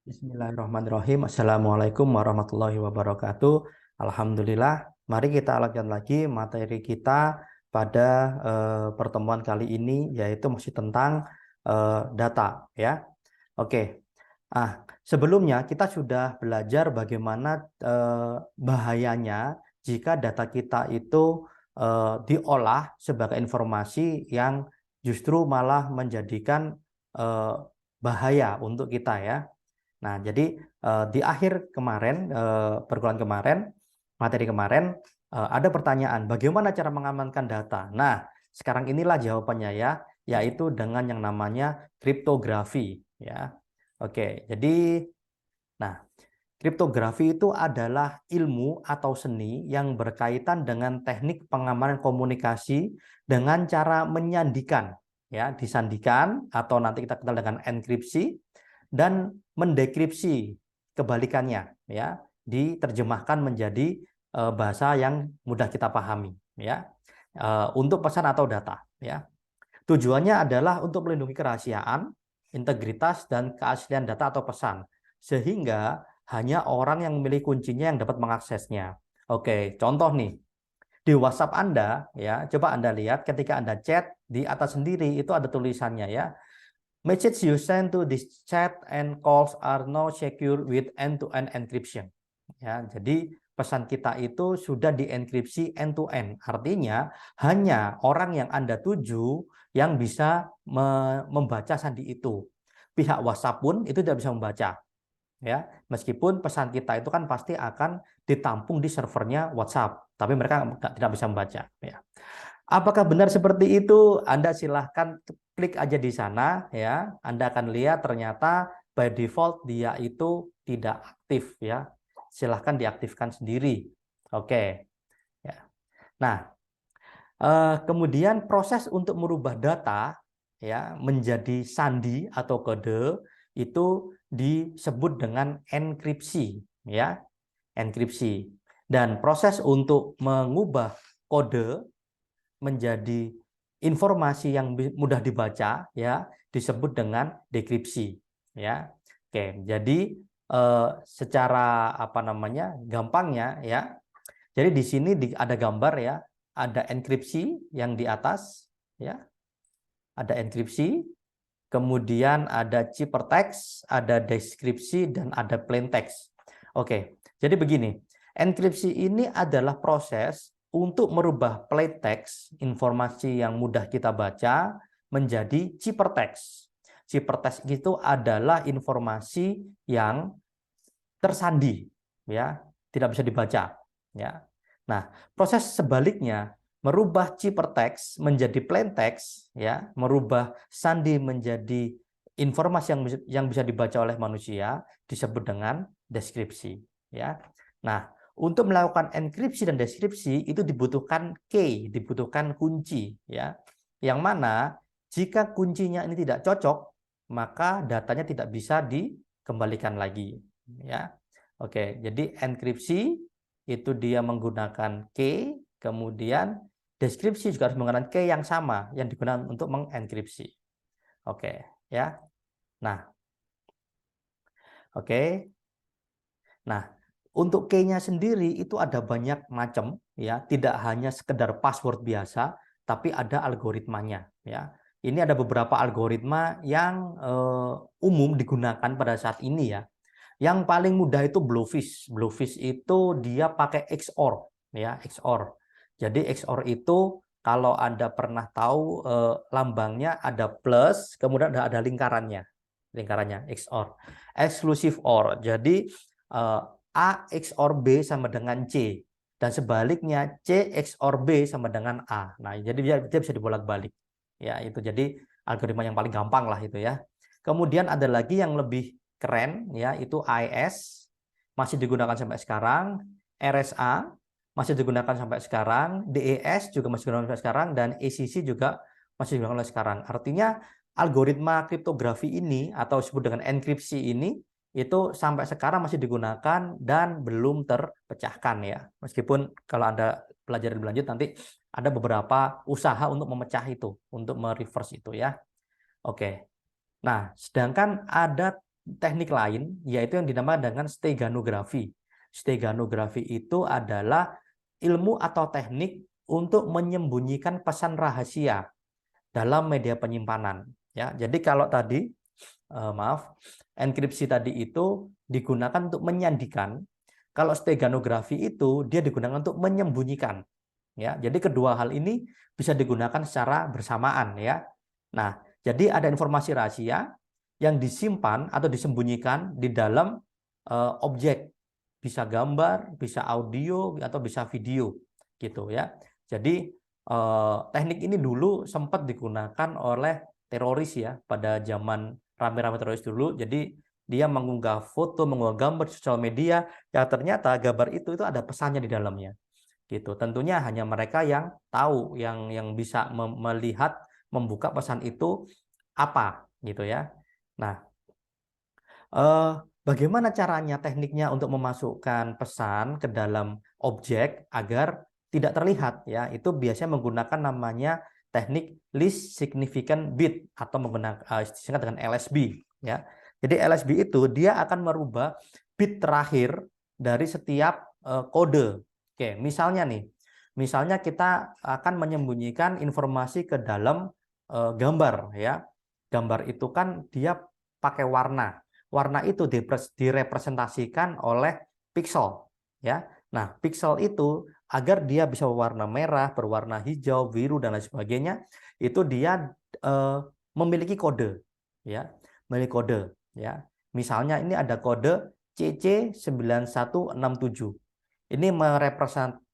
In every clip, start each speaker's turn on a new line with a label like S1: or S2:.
S1: Bismillahirrahmanirrahim. Assalamualaikum warahmatullahi wabarakatuh. Alhamdulillah. Mari kita lanjutkan lagi materi kita pada pertemuan kali ini, yaitu masih tentang data, ya. Oke. Sebelumnya kita sudah belajar bagaimana bahayanya jika data kita itu diolah sebagai informasi yang justru malah menjadikan eh, bahaya untuk kita, ya. Nah, jadi di akhir kemarin, perkuliahan kemarin, materi kemarin, ada pertanyaan, bagaimana cara mengamankan data? Nah, sekarang inilah jawabannya, ya, yaitu dengan yang namanya kriptografi, ya. Oke, jadi, nah, kriptografi itu adalah ilmu atau seni yang berkaitan dengan teknik pengamanan komunikasi dengan cara menyandikan, ya, disandikan atau nanti kita kenal dengan enkripsi, dan mendekripsi kebalikannya, ya, diterjemahkan menjadi bahasa yang mudah kita pahami, ya, untuk pesan atau data, ya. Tujuannya adalah untuk melindungi kerahasiaan, integritas, dan keaslian data atau pesan, sehingga hanya orang yang memiliki kuncinya yang dapat mengaksesnya. Oke, contoh nih, di WhatsApp Anda, ya, coba Anda lihat ketika Anda chat, di atas sendiri itu ada tulisannya, ya. Message you send to this chat and calls are now secure with end-to-end encryption. Ya, jadi pesan kita itu sudah dienkripsi end-to-end. Artinya hanya orang yang Anda tuju yang bisa membaca sandi itu. Pihak WhatsApp pun itu tidak bisa membaca. Ya, meskipun pesan kita itu kan pasti akan ditampung di servernya WhatsApp, tapi mereka tidak bisa membaca. Ya. Apakah benar seperti itu? Anda silahkan klik aja di sana, ya. Anda akan lihat ternyata by default dia itu tidak aktif, ya. Silahkan diaktifkan sendiri. Oke. Ya. Nah, kemudian proses untuk merubah data, ya, menjadi sandi atau kode itu disebut dengan enkripsi, ya. Enkripsi. Dan proses untuk mengubah kode menjadi informasi yang mudah dibaca, ya, disebut dengan dekripsi, ya. Oke, jadi secara apa namanya gampangnya, ya, jadi di sini ada gambar, ya, ada enkripsi yang di atas, ya, ada enkripsi, kemudian ada ciphertext, ada deskripsi, dan ada plain text. Oke, jadi begini, enkripsi ini adalah proses untuk merubah plain text, informasi yang mudah kita baca, menjadi ciphertext. Ciphertext itu adalah informasi yang tersandi, ya, tidak bisa dibaca, ya. Nah, proses sebaliknya, merubah ciphertext menjadi plain text, ya, merubah sandi menjadi informasi yang bisa dibaca oleh manusia disebut dengan deskripsi, ya. Nah, untuk melakukan enkripsi dan deskripsi itu dibutuhkan key, dibutuhkan kunci, ya. Yang mana jika kuncinya ini tidak cocok, maka datanya tidak bisa dikembalikan lagi, ya. Oke, jadi enkripsi itu dia menggunakan key, kemudian deskripsi juga harus menggunakan key yang sama yang digunakan untuk mengenkripsi. Oke, ya. Nah, oke. Nah, untuk key-nya sendiri itu ada banyak macam, ya, tidak hanya sekedar password biasa, tapi ada algoritmanya, ya. Ini ada beberapa algoritma yang umum digunakan pada saat ini, ya. Yang paling mudah itu Bluefish. Bluefish itu dia pakai XOR, ya, XOR. Jadi XOR itu kalau Anda pernah tahu lambangnya ada plus, kemudian ada lingkarannya. Lingkarannya XOR. Exclusive OR. Jadi A XOR B sama dengan C, dan sebaliknya C XOR B sama dengan A. Nah, jadi dia bisa dibolak-balik. Ya, itu jadi algoritma yang paling gampang lah itu, ya. Kemudian ada lagi yang lebih keren, ya, itu AES masih digunakan sampai sekarang, RSA masih digunakan sampai sekarang, DES juga masih digunakan sampai sekarang, dan ECC juga masih digunakan sampai sekarang. Artinya algoritma kriptografi ini atau disebut dengan enkripsi ini itu sampai sekarang masih digunakan dan belum terpecahkan, ya. Meskipun kalau Anda belajar lebih lanjut nanti ada beberapa usaha untuk memecah itu, untuk mereverse itu, ya. Oke. Nah, sedangkan ada teknik lain, yaitu yang dinamakan dengan steganografi. Steganografi itu adalah ilmu atau teknik untuk menyembunyikan pesan rahasia dalam media penyimpanan. Ya, jadi kalau tadi, enkripsi tadi itu digunakan untuk menyandikan, kalau steganografi itu dia digunakan untuk menyembunyikan. Ya, jadi kedua hal ini bisa digunakan secara bersamaan ya. Nah, jadi ada informasi rahasia yang disimpan atau disembunyikan di dalam objek, bisa gambar, bisa audio atau bisa video gitu ya. Jadi teknik ini dulu sempat digunakan oleh teroris ya pada zaman rame-rame teroris dulu. Jadi dia mengunggah foto, mengunggah gambar di sosial media yang ternyata gambar itu ada pesannya di dalamnya gitu. Tentunya hanya mereka yang tahu, yang bisa melihat, membuka pesan itu apa gitu ya. Nah, bagaimana caranya tekniknya untuk memasukkan pesan ke dalam objek agar tidak terlihat ya? Itu biasanya menggunakan namanya teknik least significant bit atau menggunakan disingkat dengan LSB ya. Jadi LSB itu dia akan merubah bit terakhir dari setiap kode. Oke, misalnya kita akan menyembunyikan informasi ke dalam gambar ya. Gambar itu kan dia pakai warna. Warna itu direpresentasikan oleh pixel ya. Nah, pixel itu agar dia bisa berwarna merah, berwarna hijau, biru dan lain sebagainya, itu dia memiliki kode ya, memiliki kode ya. Misalnya ini ada kode CC9167. Ini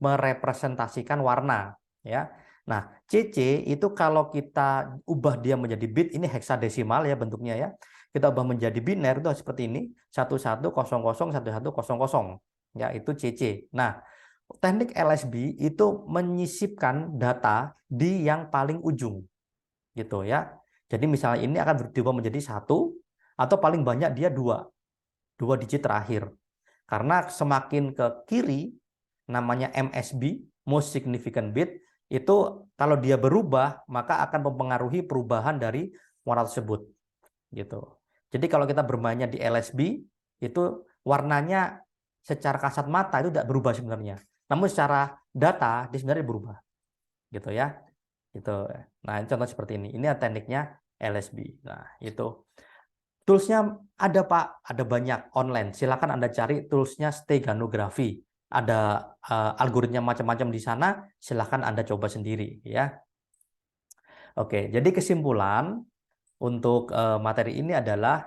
S1: merepresentasikan warna ya. Nah, CC itu kalau kita ubah dia menjadi bit, ini heksadesimal ya bentuknya ya. Kita ubah menjadi biner itu seperti ini, 11001100 ya, itu CC. Nah, teknik LSB itu menyisipkan data di yang paling ujung gitu ya. Jadi misalnya ini akan berubah menjadi 1 atau paling banyak dia 2 digit terakhir. Karena semakin ke kiri, namanya MSB, most significant bit, itu kalau dia berubah, maka akan mempengaruhi perubahan dari warna tersebut. Gitu. Jadi kalau kita bermainnya di LSB, itu warnanya secara kasat mata itu tidak berubah sebenarnya. Namun secara data, dia sebenarnya berubah. Gitu ya. Gitu. Nah, ini contoh seperti ini. Ini tekniknya LSB. Nah, itu. Toolsnya ada Pak, ada banyak online. Silakan Anda cari toolsnya steganografi. Ada algoritma macam-macam di sana. Silakan Anda coba sendiri ya. Oke, jadi kesimpulan untuk materi ini adalah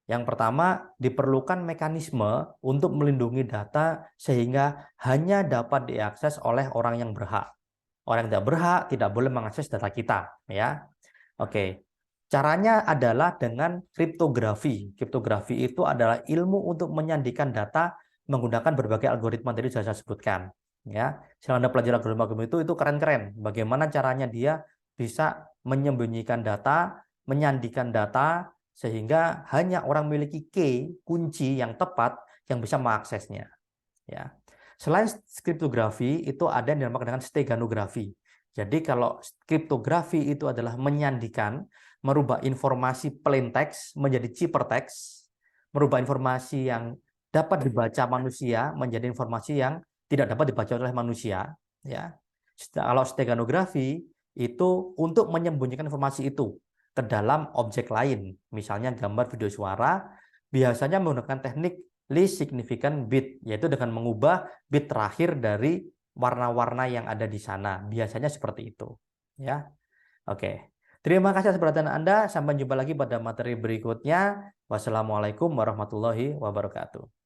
S1: yang pertama diperlukan mekanisme untuk melindungi data sehingga hanya dapat diakses oleh orang yang berhak. Orang yang tidak berhak tidak boleh mengakses data kita ya. Oke. Caranya adalah dengan kriptografi. Kriptografi itu adalah ilmu untuk menyandikan data menggunakan berbagai algoritma tadi sudah saya sebutkan. Ya, silahkan Anda pelajari algoritma itu keren-keren. Bagaimana caranya dia bisa menyembunyikan data, menyandikan data sehingga hanya orang memiliki key, kunci yang tepat yang bisa mengaksesnya. Ya. Selain kriptografi itu ada yang dinamakan dengan steganografi. Jadi kalau kriptografi itu adalah menyandikan, merubah informasi plain text menjadi ciphertext, merubah informasi yang dapat dibaca manusia menjadi informasi yang tidak dapat dibaca oleh manusia. Ya. Kalau steganografi itu untuk menyembunyikan informasi itu ke dalam objek lain, misalnya gambar, video, suara, biasanya menggunakan teknik least significant bit, yaitu dengan mengubah bit terakhir dari warna-warna yang ada di sana. Biasanya seperti itu. Ya, oke. Terima kasih atas perhatian Anda. Sampai jumpa lagi pada materi berikutnya. Wassalamualaikum warahmatullahi wabarakatuh.